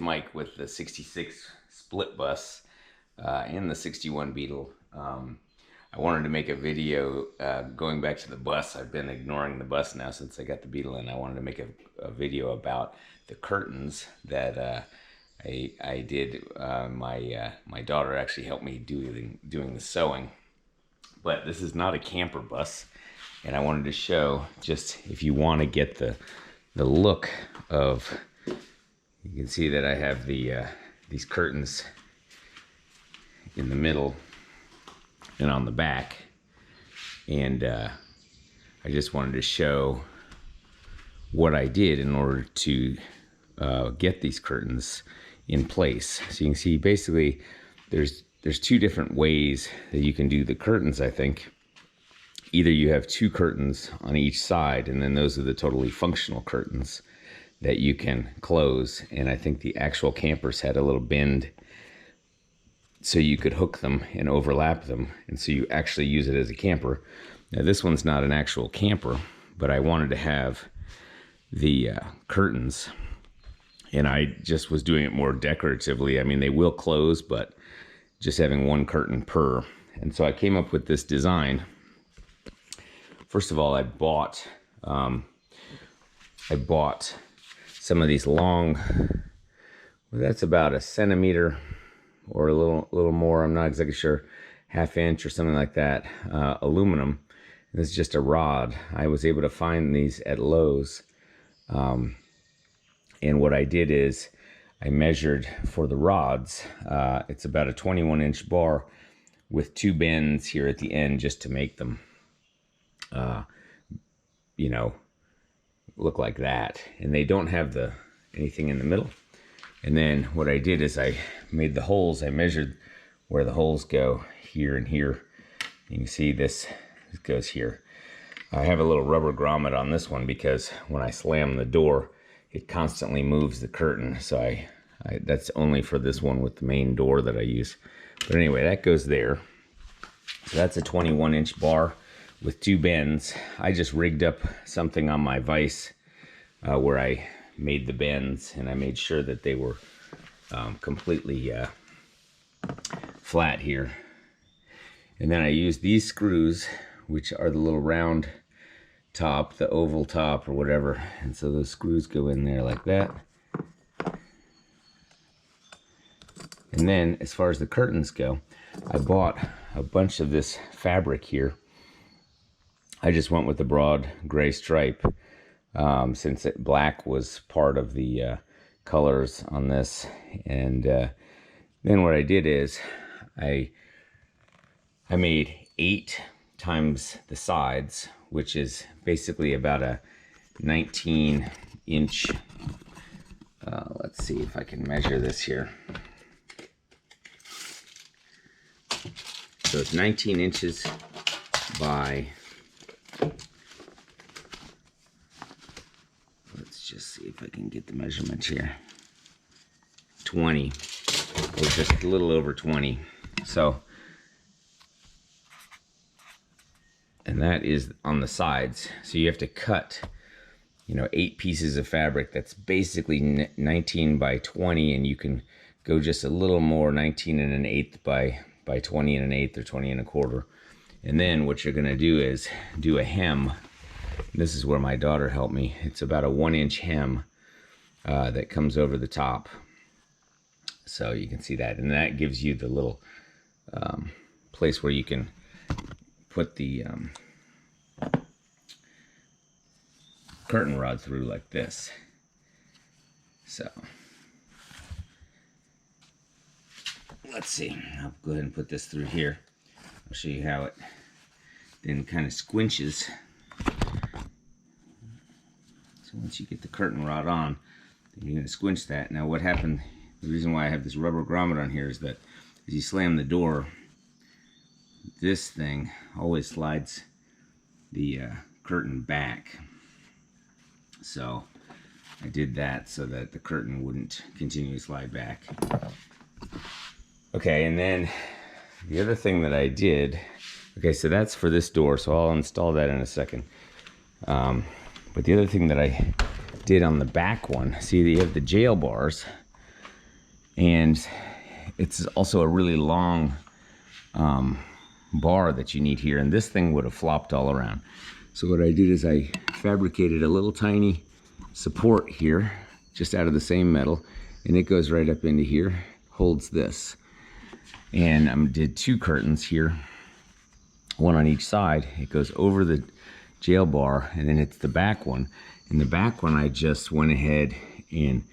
mic with the 66 split bus and the 61 Beetle. I wanted to make a video going back to the bus. I've been ignoring the bus now since I got the Beetle, and I wanted to make a video about the curtains that I did. My daughter actually helped me doing the sewing. But this is not a camper bus, and I wanted to show, just if you want to get the look of, you can see that I have these curtains in the middle and on the back, and I just wanted to show what I did in order to get these curtains in place. So you can see basically there's two different ways that you can do the curtains, I think. Either you have two curtains on each side, and then those are the totally functional curtains that you can close. And I think the actual campers had a little bend so you could hook them and overlap them, and so you actually use it as a camper. Now this one's not an actual camper, but I wanted to have the curtains, and I just was doing it more decoratively. I mean, they will close, but just having one curtain per. And so I came up with this design. First of all, I bought some of these long, well, that's about a centimeter or a little more, I'm not exactly sure, ½ inch or something like that, aluminum. And this is just a rod. I was able to find these at Lowe's. And what I did is I measured for the rods. It's about a 21-inch bar with two bends here at the end just to make them you know, look like that. And they don't have anything in the middle. And then what I did is I made the holes. I measured where the holes go, here and here. You can see this goes here. I have a little rubber grommet on this one because when I slam the door, it constantly moves the curtain. So that's only for this one with the main door that I use. But anyway, that goes there. So that's a 21-inch bar with two bends. I just rigged up something on my vise where I made the bends, and I made sure that they were completely flat here. And then I used these screws, which are the little round top, the oval top or whatever. And so those screws go in there like that. And then as far as the curtains go, I bought a bunch of this fabric here. I just went with the broad gray stripe since black was part of the colors on this. And then what I did is I made 8 times the sides, which is basically about a 19-inch. Let's see if I can measure this here. So it's 19 inches by, let's just see if I can get the measurements here, 20, or just a little over 20. So, and that is on the sides. So you have to cut, 8 pieces of fabric. That's basically 19 by 20, and you can go just a little more, 19 1/8 by 20 1/8 or 20 1/4. And then what you're gonna do is do a hem. This is where my daughter helped me. It's about a 1-inch hem that comes over the top. So you can see that, and that gives you the little place where you can put the curtain rod through like this. So let's see, I'll go ahead and put this through here. I'll show you how it then kind of squinches. So once you get the curtain rod on, then you're going to squinch that. Now what happened, the reason why I have this rubber grommet on here is that as you slam the door, this thing always slides the curtain back. So I did that so that the curtain wouldn't continue to slide back. Okay, and then the other thing that I did, okay, so that's for this door, so I'll install that in a second. But the other thing that I did on the back one, see you have the jail bars And it's also a really long bar that you need here, and this thing would have flopped all around. So what I did is I fabricated a little tiny support here, just out of the same metal, and it goes right up into here, holds this. And I did 2 curtains here, one on each side. It goes over the jail bar, and then it's the back one. And the back one, I just went ahead and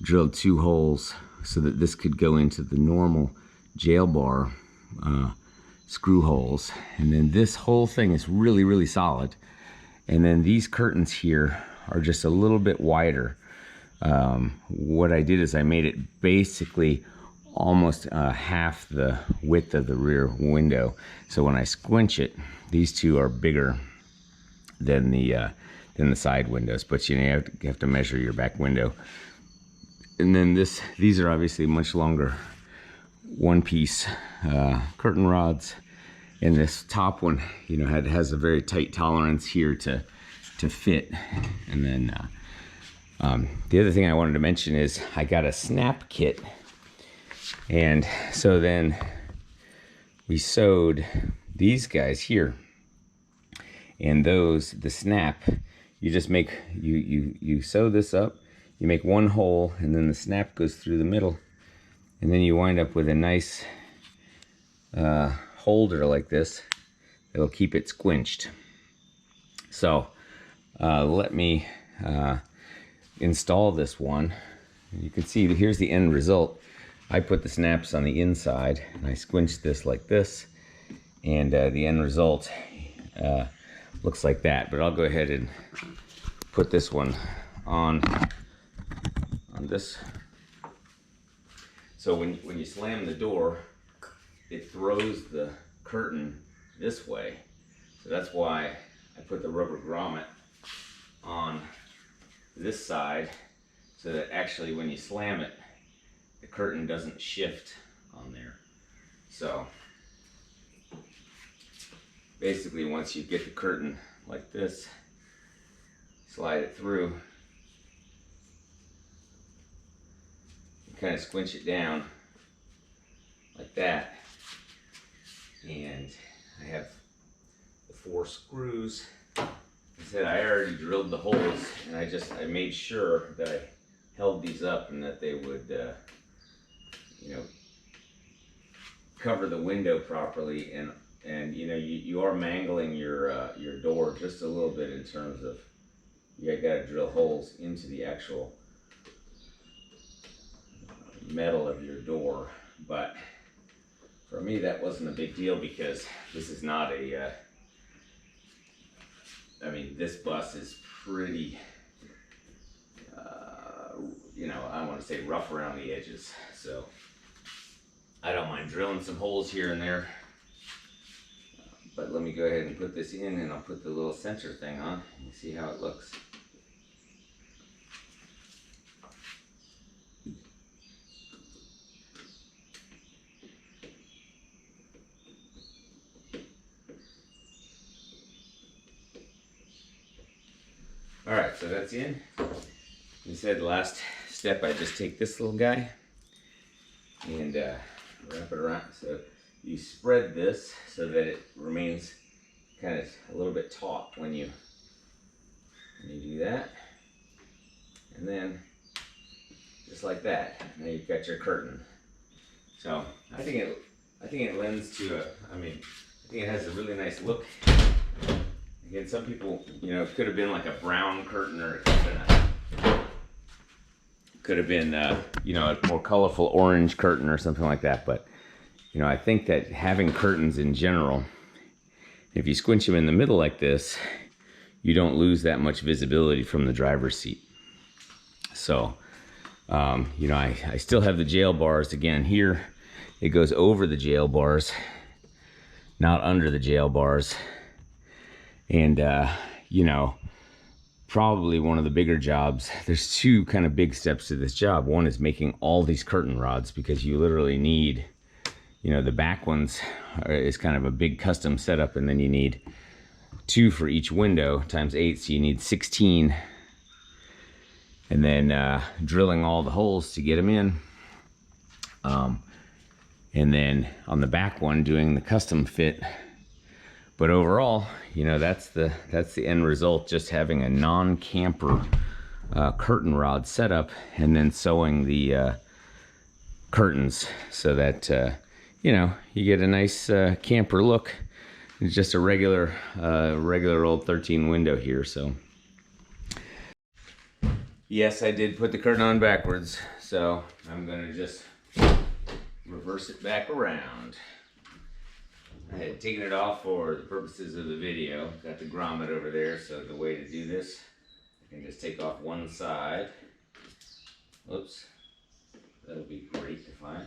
drilled 2 holes so that this could go into the normal jail bar screw holes. And then this whole thing is really, really solid. And then these curtains here are just a little bit wider. What I did is I made it basically almost half the width of the rear window. So when I squinch it, these 2 are bigger than the side windows. But you have to measure your back window. And then these are obviously much longer one-piece curtain rods, and this top one, you know, has a very tight tolerance here to fit. And then the other thing I wanted to mention is I got a snap kit, and so then we sewed these guys here, and the snap, you just make you sew this up, you make 1 hole, and then the snap goes through the middle. And then you wind up with a nice holder like this that'll keep it squinched. So let me install this one. You can see here's the end result. I put the snaps on the inside, and I squinched this like this, and the end result looks like that. But I'll go ahead and put this one on this. So when you slam the door, it throws the curtain this way. So that's why I put the rubber grommet on this side, so that actually when you slam it, the curtain doesn't shift on there. So basically, once you get the curtain like this, slide it through, kind of squinch it down like that, and I have the 4 screws. I said I already drilled the holes, and I made sure that I held these up and that they would you know, cover the window properly. And you know, you are mangling your door just a little bit in terms of you got to drill holes into the actual metal of your door. But for me, that wasn't a big deal, because this is not a I mean, this bus is pretty you know, I want to say rough around the edges, so I don't mind drilling some holes here and there. But let me go ahead and put this in, and I'll put the little sensor thing on and see how it looks. Alright, so that's in. You said last step, I just take this little guy and wrap it around. So you spread this so that it remains kind of a little bit taut when you do that. And then just like that, now you've got your curtain. So I think it lends to I think it has a really nice look. Again, some people, you know, it could have been like a brown curtain, or it could have been, you know, a more colorful orange curtain or something like that. But, you know, I think that having curtains in general, if you squinch them in the middle like this, you don't lose that much visibility from the driver's seat. So, you know, I still have the jail bars. Again, here it goes over the jail bars, not under the jail bars. And, you know, probably one of the bigger jobs, there's 2 kind of big steps to this job. One is making all these curtain rods, because you literally need, you know, the back ones is kind of a big custom setup, and then you need 2 for each window times 8, so you need 16. And then drilling all the holes to get them in. And then on the back one, doing the custom fit. But overall, you know, that's the end result, just having a non-camper curtain rod setup, and then sewing the curtains so that you know, you get a nice camper look. It's just a regular old 13 window here. So yes, I did put the curtain on backwards, so I'm gonna just reverse it back around. I had taken it off for the purposes of the video. Got the grommet over there, so the way to do this, I can just take off one side. Oops, that'll be great to find.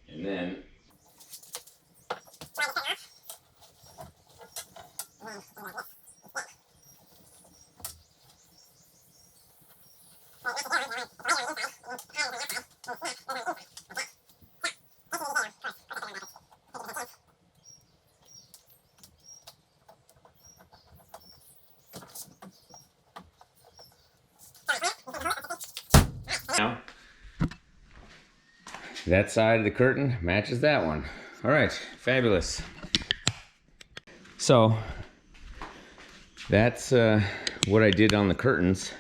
And then now, that side of the curtain matches that one. All right, fabulous. So that's what I did on the curtains.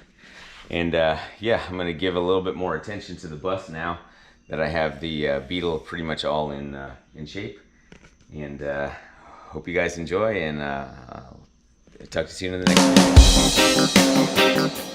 And yeah, I'm gonna give a little bit more attention to the bust now that I have the beetle pretty much all in shape. And hope you guys enjoy, and talk to you soon in the next video.